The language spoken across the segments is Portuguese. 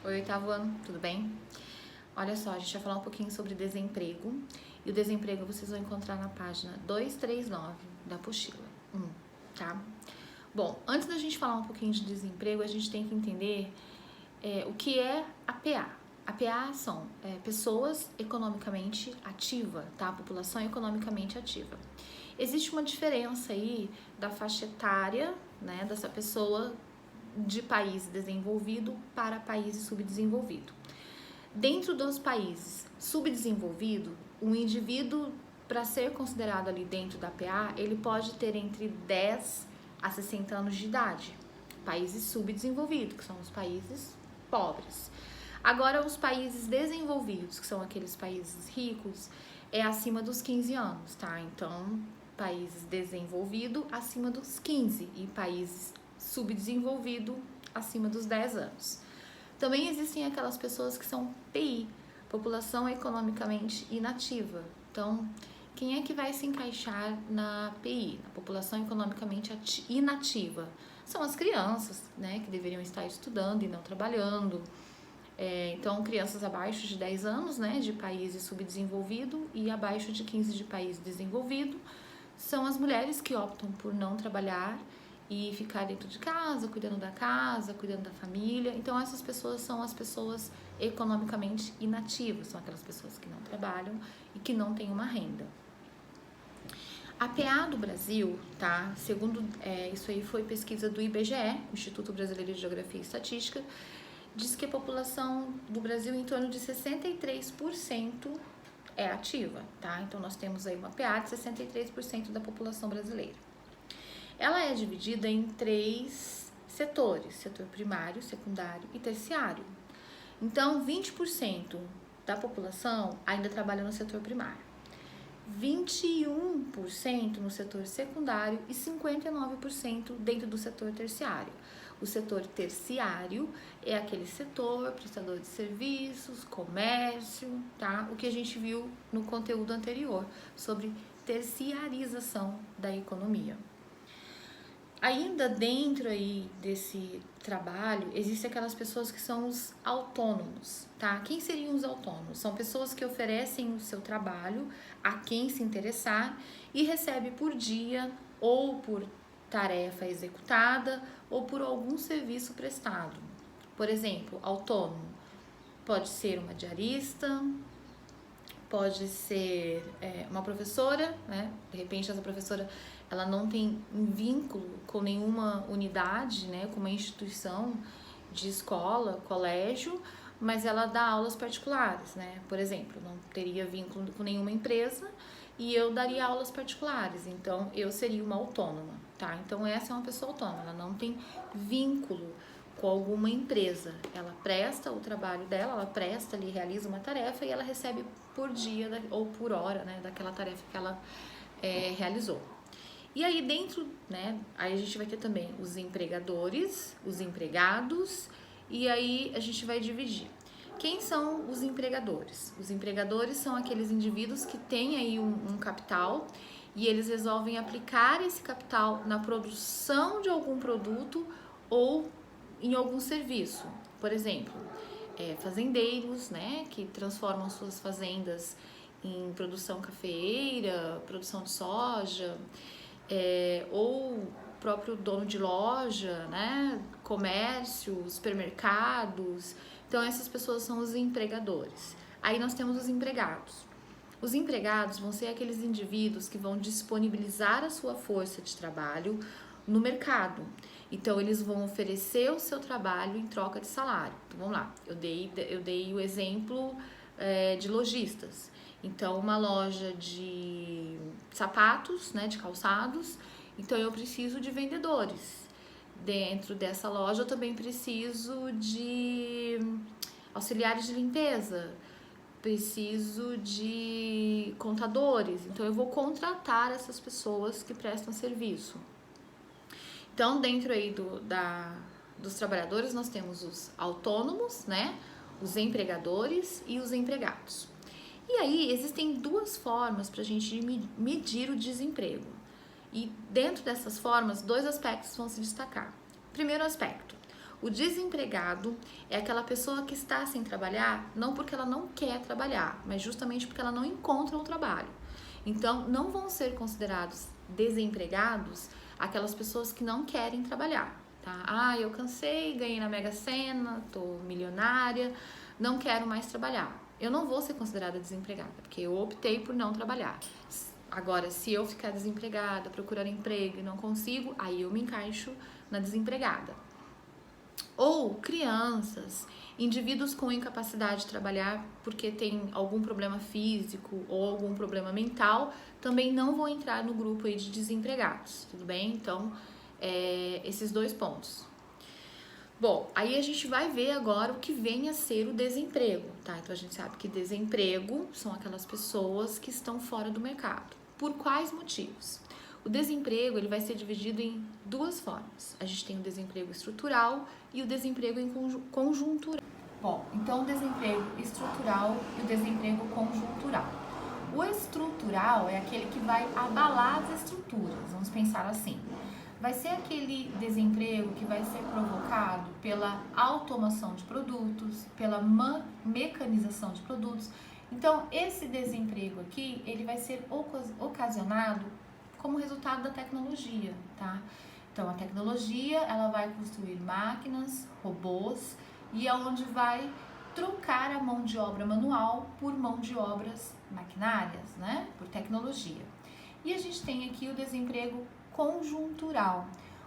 Oi, oitavo ano, tudo bem? Olha só, a gente vai falar um pouquinho sobre desemprego. E o desemprego vocês vão encontrar na página 239 da apostila 1, tá? Bom, antes da gente falar um pouquinho de desemprego, a gente tem que entender o que é a PA. A PA são pessoas economicamente ativas, tá? População economicamente ativa. Existe uma diferença aí da faixa etária, né, dessa pessoa de país desenvolvido para país subdesenvolvido. Dentro dos países subdesenvolvidos, um indivíduo, para ser considerado ali dentro da PA, ele pode ter entre 10 a 60 anos de idade. Países subdesenvolvidos, que são os países pobres. Agora, os países desenvolvidos, que são aqueles países ricos, é acima dos 15 anos, tá? Então, países desenvolvidos acima dos 15 e países subdesenvolvido acima dos 10 anos. Também existem aquelas pessoas que são PI, população economicamente inativa. Então, quem é que vai se encaixar na PI, na população economicamente inativa? São as crianças, né, que deveriam estar estudando e não trabalhando. Então, crianças abaixo de 10 anos, né, de países subdesenvolvido e abaixo de 15 de país desenvolvido, são as mulheres que optam por não trabalhar e ficar dentro de casa, cuidando da casa, cuidando da família. Então, essas pessoas são as pessoas economicamente inativas, são aquelas pessoas que não trabalham e que não têm uma renda. A PA do Brasil, tá? Segundo, isso aí foi pesquisa do IBGE, Instituto Brasileiro de Geografia e Estatística, diz que a população do Brasil, em torno de 63%, é ativa, tá? Então, nós temos aí uma PA de 63% da população brasileira. Ela é dividida em 3 setores: setor primário, secundário e terciário. Então, 20% da população ainda trabalha no setor primário, 21% no setor secundário e 59% dentro do setor terciário. O setor terciário é aquele setor prestador de serviços, comércio, tá? O que a gente viu no conteúdo anterior sobre terciarização da economia. Ainda dentro aí desse trabalho, existem aquelas pessoas que são os autônomos, tá? Quem seriam os autônomos? São pessoas que oferecem o seu trabalho a quem se interessar e recebe por dia ou por tarefa executada ou por algum serviço prestado. Por exemplo, autônomo pode ser uma diarista, pode ser uma professora, né? De repente essa professora ela não tem um vínculo com nenhuma unidade, né? Com uma instituição de escola, colégio, mas ela dá aulas particulares, né? Por exemplo, não teria vínculo com nenhuma empresa e eu daria aulas particulares, então eu seria uma autônoma, tá? Então essa é uma pessoa autônoma, ela não tem vínculo com alguma empresa, ela presta o trabalho dela, ela presta ali, realiza uma tarefa e ela recebe por dia ou por hora, né, daquela tarefa que ela realizou. E aí dentro, né, aí a gente vai ter também os empregadores, os empregados, e aí a gente vai dividir. Quem são os empregadores? Os empregadores são aqueles indivíduos que têm aí um capital e eles resolvem aplicar esse capital na produção de algum produto ou em algum serviço. Por exemplo, fazendeiros, né, que transformam suas fazendas em produção cafeeira, produção de soja, ou próprio dono de loja, né, comércio, supermercados. Então, essas pessoas são os empregadores. Aí nós temos os empregados. Os empregados vão ser aqueles indivíduos que vão disponibilizar a sua força de trabalho no mercado. Então, eles vão oferecer o seu trabalho em troca de salário. Então, vamos lá, eu dei o exemplo de lojistas. Então, uma loja de sapatos, né, de calçados, então eu preciso de vendedores. Dentro dessa loja eu também preciso de auxiliares de limpeza, preciso de contadores, então eu vou contratar essas pessoas que prestam serviço. Então, dentro aí dos trabalhadores, nós temos os autônomos, né, os empregadores e os empregados. E aí, existem 2 formas para a gente medir o desemprego. E dentro dessas formas, 2 aspectos vão se destacar. Primeiro aspecto, O desempregado é aquela pessoa que está sem trabalhar, não porque ela não quer trabalhar, mas justamente porque ela não encontra um trabalho. Então, não vão ser considerados desempregados aquelas pessoas que não querem trabalhar, tá? Ah, eu cansei, ganhei na Mega Sena, tô milionária, não quero mais trabalhar. Eu não vou ser considerada desempregada, porque eu optei por não trabalhar. Agora, se eu ficar desempregada, procurar emprego e não consigo, aí eu me encaixo na desempregada. Ou crianças, indivíduos com incapacidade de trabalhar porque tem algum problema físico ou algum problema mental, também não vão entrar no grupo aí de desempregados, tudo bem? Então, esses dois pontos. Bom, aí a gente vai ver agora o que vem a ser o desemprego, tá? Então a gente sabe que desemprego são aquelas pessoas que estão fora do mercado. Por quais motivos? O desemprego ele vai ser dividido em duas formas. A gente tem o desemprego estrutural e o desemprego em conjuntural. Bom, então o desemprego estrutural e o desemprego conjuntural. O estrutural é aquele que vai abalar as estruturas, vamos pensar assim. Vai ser aquele desemprego que vai ser provocado pela automação de produtos, pela mecanização de produtos. Então, esse desemprego aqui, ele vai ser ocasionado como resultado da tecnologia, tá? Então, a tecnologia, ela vai construir máquinas, robôs, e é onde vai trocar a mão de obra manual por mão de obras maquinárias, né? Por tecnologia. E a gente tem aqui o desemprego conjuntural.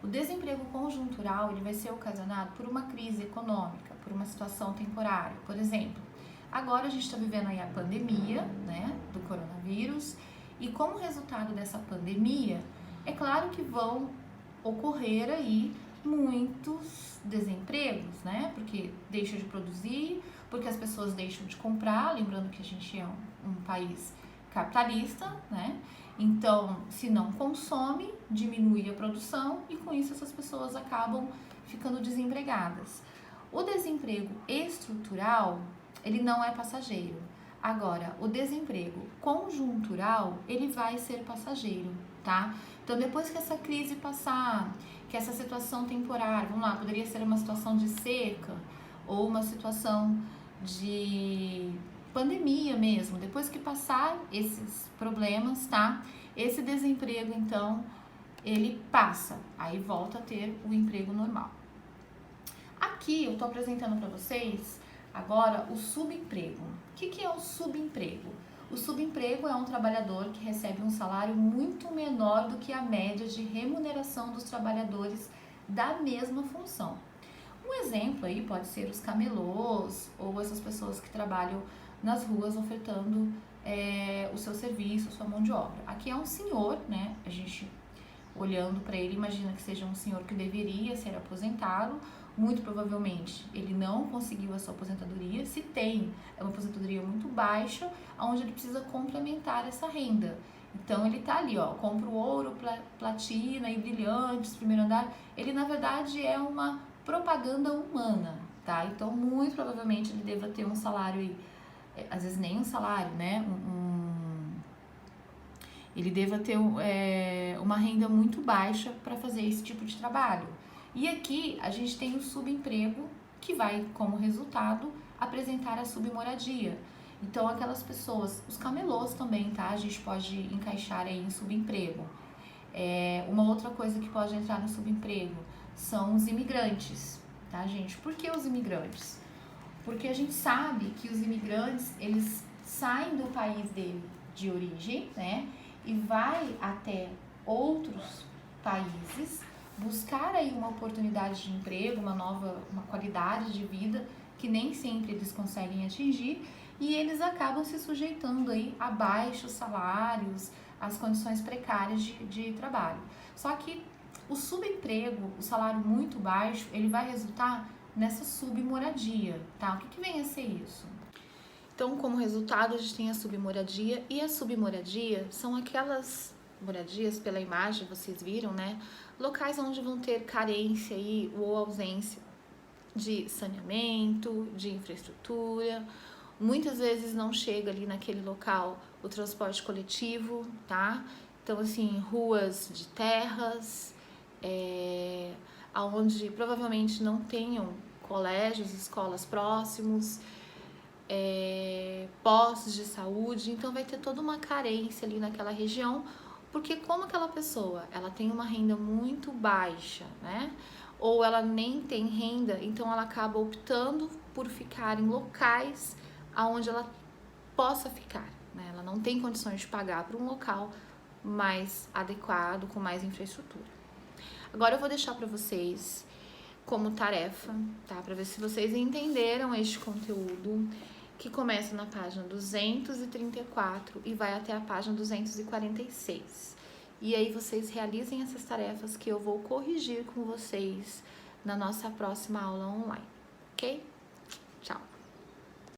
O desemprego conjuntural ele vai ser ocasionado por uma crise econômica, por uma situação temporária. Por exemplo, agora a gente está vivendo aí a pandemia, né, do coronavírus, e como resultado dessa pandemia, é claro que vão ocorrer aí muitos desempregos, né, porque deixa de produzir, porque as pessoas deixam de comprar, lembrando que a gente é um país capitalista, né? Então, se não consome, diminui a produção e com isso essas pessoas acabam ficando desempregadas. O desemprego estrutural, ele não é passageiro. Agora, o desemprego conjuntural, ele vai ser passageiro, tá? Então, depois que essa crise passar, que essa situação temporária, vamos lá, poderia ser uma situação de seca ou uma situação de pandemia mesmo, depois que passar esses problemas, tá? Esse desemprego, então, ele passa, aí volta a ter o emprego normal. Aqui eu tô apresentando para vocês agora o subemprego. O que é o subemprego? O subemprego é um trabalhador que recebe um salário muito menor do que a média de remuneração dos trabalhadores da mesma função. Um exemplo aí pode ser os camelôs ou essas pessoas que trabalham nas ruas ofertando o seu serviço, a sua mão de obra. Aqui é um senhor, né? A gente olhando para ele imagina que seja um senhor que deveria ser aposentado. Muito provavelmente ele não conseguiu a sua aposentadoria. Se tem, é uma aposentadoria muito baixa, onde ele precisa complementar essa renda. Então ele tá ali, ó, compra o ouro, platina e brilhantes, primeiro andar. Ele na verdade é uma propaganda humana, tá? Então muito provavelmente ele deva ter um salário aí, às vezes nem um salário, né? Ele deva ter uma renda muito baixa para fazer esse tipo de trabalho. E aqui a gente tem o subemprego, que vai, como resultado, apresentar a submoradia. Então, aquelas pessoas, os camelôs também, tá? A gente pode encaixar aí em subemprego. Uma outra coisa que pode entrar no subemprego são os imigrantes, tá, gente? Por que os imigrantes? Porque a gente sabe que os imigrantes, eles saem do país dele de origem, né? E vai até outros países buscar aí uma oportunidade de emprego, uma qualidade de vida que nem sempre eles conseguem atingir e eles acabam se sujeitando aí a baixos salários, às condições precárias de trabalho. Só que o subemprego, o salário muito baixo, ele vai resultar nessa submoradia, tá? O que vem a ser isso? Então, como resultado, a gente tem a submoradia e a submoradia são aquelas moradias, pela imagem, vocês viram, né? Locais onde vão ter carência aí, ou ausência de saneamento, de infraestrutura. Muitas vezes não chega ali naquele local o transporte coletivo, tá? Então, assim, ruas de terras, onde provavelmente não tenham colégios, escolas próximos, postos de saúde, então vai ter toda uma carência ali naquela região, porque como aquela pessoa, ela tem uma renda muito baixa, né? Ou ela nem tem renda, então ela acaba optando por ficar em locais aonde ela possa ficar, né? Ela não tem condições de pagar para um local mais adequado, com mais infraestrutura. Agora eu vou deixar para vocês como tarefa, tá? Para ver se vocês entenderam este conteúdo, que começa na página 234 e vai até a página 246. E aí vocês realizem essas tarefas que eu vou corrigir com vocês na nossa próxima aula online, ok?